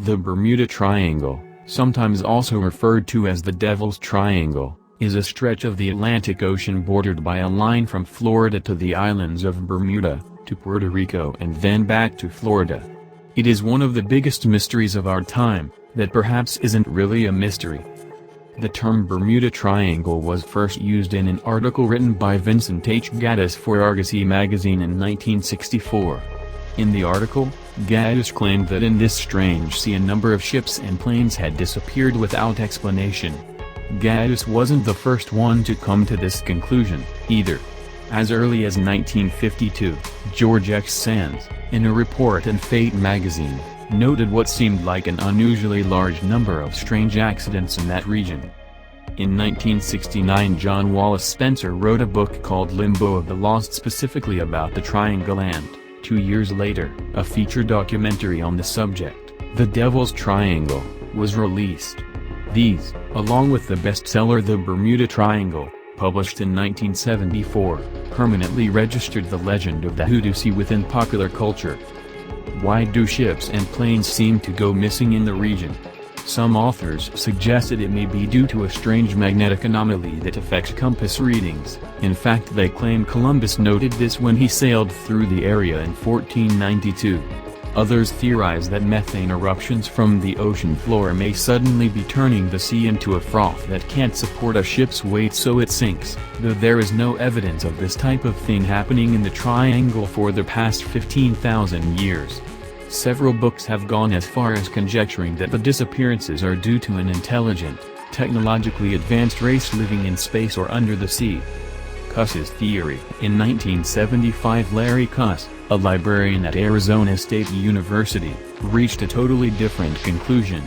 The Bermuda Triangle, sometimes also referred to as the Devil's Triangle, is a stretch of the Atlantic Ocean bordered by a line from Florida to the islands of Bermuda, to Puerto Rico and then back to Florida. It is one of the biggest mysteries of our time, that perhaps isn't really a mystery. The term Bermuda Triangle was first used in an article written by Vincent H. Gaddis for Argosy magazine in 1964. In the article, Gaddis claimed that in this strange sea a number of ships and planes had disappeared without explanation. Gaddis wasn't the first one to come to this conclusion, either. As early as 1952, George X. Sands, in a report in Fate magazine, noted what seemed like an unusually large number of strange accidents in that region. In 1969, John Wallace Spencer wrote a book called Limbo of the Lost specifically about the Triangle, and 2 years later, a feature documentary on the subject, The Devil's Triangle, was released. These, along with the bestseller The Bermuda Triangle, published in 1974, permanently registered the legend of the Hoodoo Sea within popular culture. Why do ships and planes seem to go missing in the region? Some authors suggested it may be due to a strange magnetic anomaly that affects compass readings. In fact, they claim Columbus noted this when he sailed through the area in 1492. Others theorize that methane eruptions from the ocean floor may suddenly be turning the sea into a froth that can't support a ship's weight so it sinks, though there is no evidence of this type of thing happening in the Triangle for the past 15,000 years. Several books have gone as far as conjecturing that the disappearances are due to an intelligent, technologically advanced race living in space or under the sea. Cuss's theory. In 1975, Larry Cuss, a librarian at Arizona State University, reached a totally different conclusion.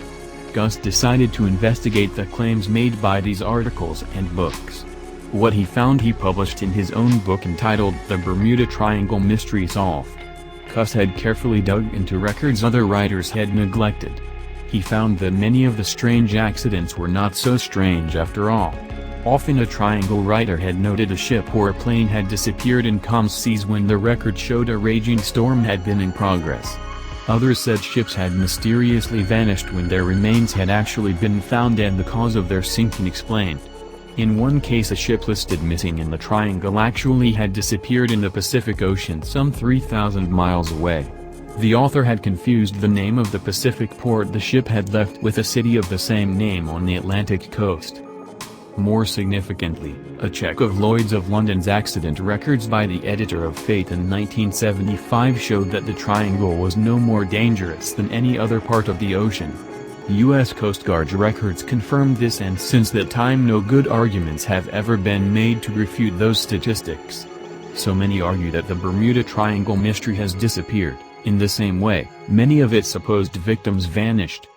Cuss decided to investigate the claims made by these articles and books. What he found he published in his own book entitled The Bermuda Triangle Mystery Solved. Cuss had carefully dug into records other writers had neglected. He found that many of the strange accidents were not so strange after all. Often a Triangle writer had noted a ship or a plane had disappeared in calm seas when the record showed a raging storm had been in progress. Others said ships had mysteriously vanished when their remains had actually been found and the cause of their sinking explained. In one case, a ship listed missing in the Triangle actually had disappeared in the Pacific Ocean some 3,000 miles away. The author had confused the name of the Pacific port the ship had left with a city of the same name on the Atlantic coast. More significantly, a check of Lloyd's of London's accident records by the editor of Fate in 1975 showed that the Triangle was no more dangerous than any other part of the ocean. U.S. Coast Guard records confirmed this, and since that time no good arguments have ever been made to refute those statistics. So many argue that the Bermuda Triangle mystery has disappeared. In the same way, many of its supposed victims vanished.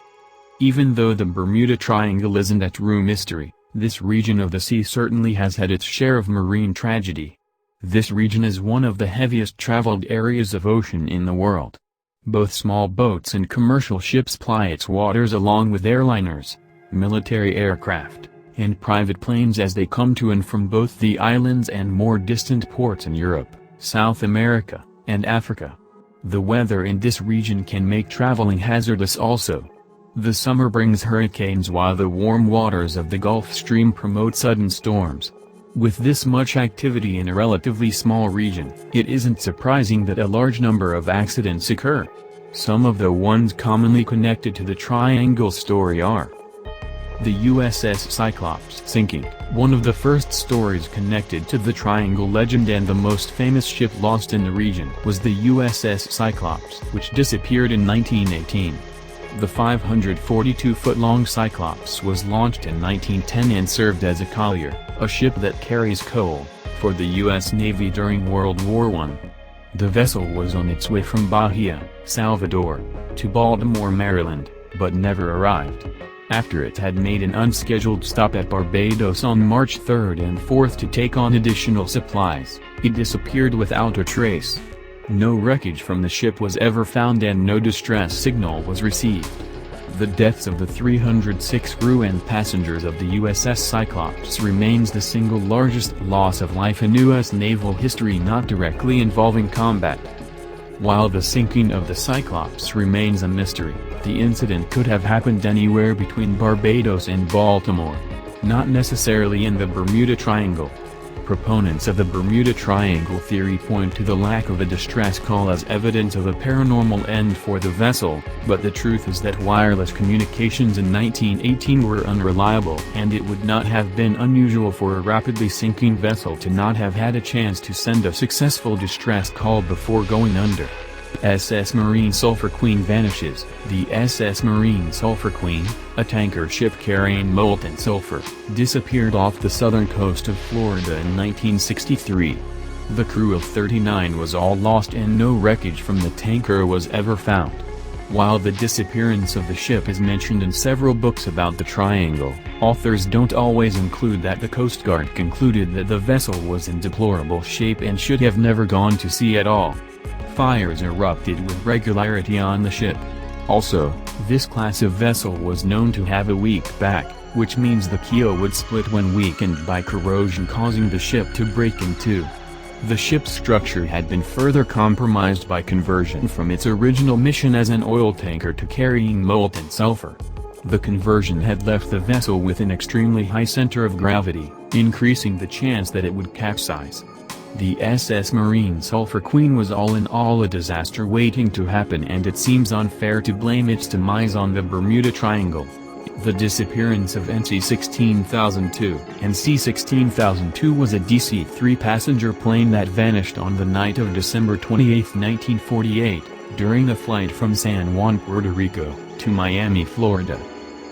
Even though the Bermuda Triangle isn't a true mystery, this region of the sea certainly has had its share of marine tragedy. This region is one of the heaviest traveled areas of ocean in the world. Both small boats and commercial ships ply its waters along with airliners, military aircraft, and private planes as they come to and from both the islands and more distant ports in Europe, South America, and Africa. The weather in this region can make traveling hazardous also. The summer brings hurricanes while the warm waters of the Gulf Stream promote sudden storms. With this much activity in a relatively small region, it isn't surprising that a large number of accidents occur. Some of the ones commonly connected to the Triangle story are the USS Cyclops sinking, one of the first stories connected to the Triangle legend and the most famous ship lost in the region was the USS Cyclops, which disappeared in 1918. The 542-foot-long Cyclops was launched in 1910 and served as a collier, a ship that carries coal, for the U.S. Navy during World War I. The vessel was on its way from Bahia, Salvador, to Baltimore, Maryland, but never arrived. After it had made an unscheduled stop at Barbados on March 3 and 4 to take on additional supplies, it disappeared without a trace. No wreckage from the ship was ever found and no distress signal was received. The deaths of the 306 crew and passengers of the USS Cyclops remains the single largest loss of life in U.S. naval history not directly involving combat. While the sinking of the Cyclops remains a mystery, The incident could have happened anywhere between Barbados and Baltimore, not necessarily in the Bermuda Triangle. Proponents of the Bermuda Triangle theory point to the lack of a distress call as evidence of a paranormal end for the vessel, but the truth is that wireless communications in 1918 were unreliable, and it would not have been unusual for a rapidly sinking vessel to not have had a chance to send a successful distress call before going under. SS Marine Sulphur Queen vanishes. The SS Marine Sulphur Queen, a tanker ship carrying molten sulfur, disappeared off the southern coast of Florida in 1963. The crew of 39 was all lost and no wreckage from the tanker was ever found. While the disappearance of the ship is mentioned in several books about the Triangle, authors don't always include that the Coast Guard concluded that the vessel was in deplorable shape and should have never gone to sea at all. Fires erupted with regularity on the ship. Also, this class of vessel was known to have a weak back, which means the keel would split when weakened by corrosion, causing the ship to break in two. The ship's structure had been further compromised by conversion from its original mission as an oil tanker to carrying molten sulfur. The conversion had left the vessel with an extremely high center of gravity, increasing the chance that it would capsize. The SS Marine Sulphur Queen was all in all a disaster waiting to happen, and it seems unfair to blame its demise on the Bermuda Triangle. The disappearance of NC-16002 NC-16002 was a DC-3 passenger plane that vanished on the night of December 28, 1948, during a flight from San Juan, Puerto Rico, to Miami, Florida.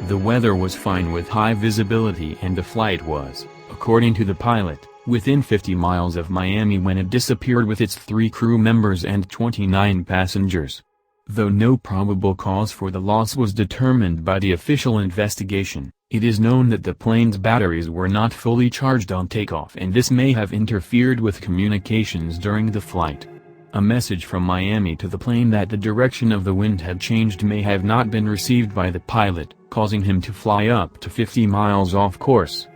The weather was fine with high visibility and the flight was, according to the pilot, within 50 miles of Miami when it disappeared with its 3 crew members and 29 passengers. Though no probable cause for the loss was determined by the official investigation, it is known that the plane's batteries were not fully charged on takeoff, and this may have interfered with communications during the flight. A message from Miami to the plane that the direction of the wind had changed may have not been received by the pilot, causing him to fly up to 50 miles off course.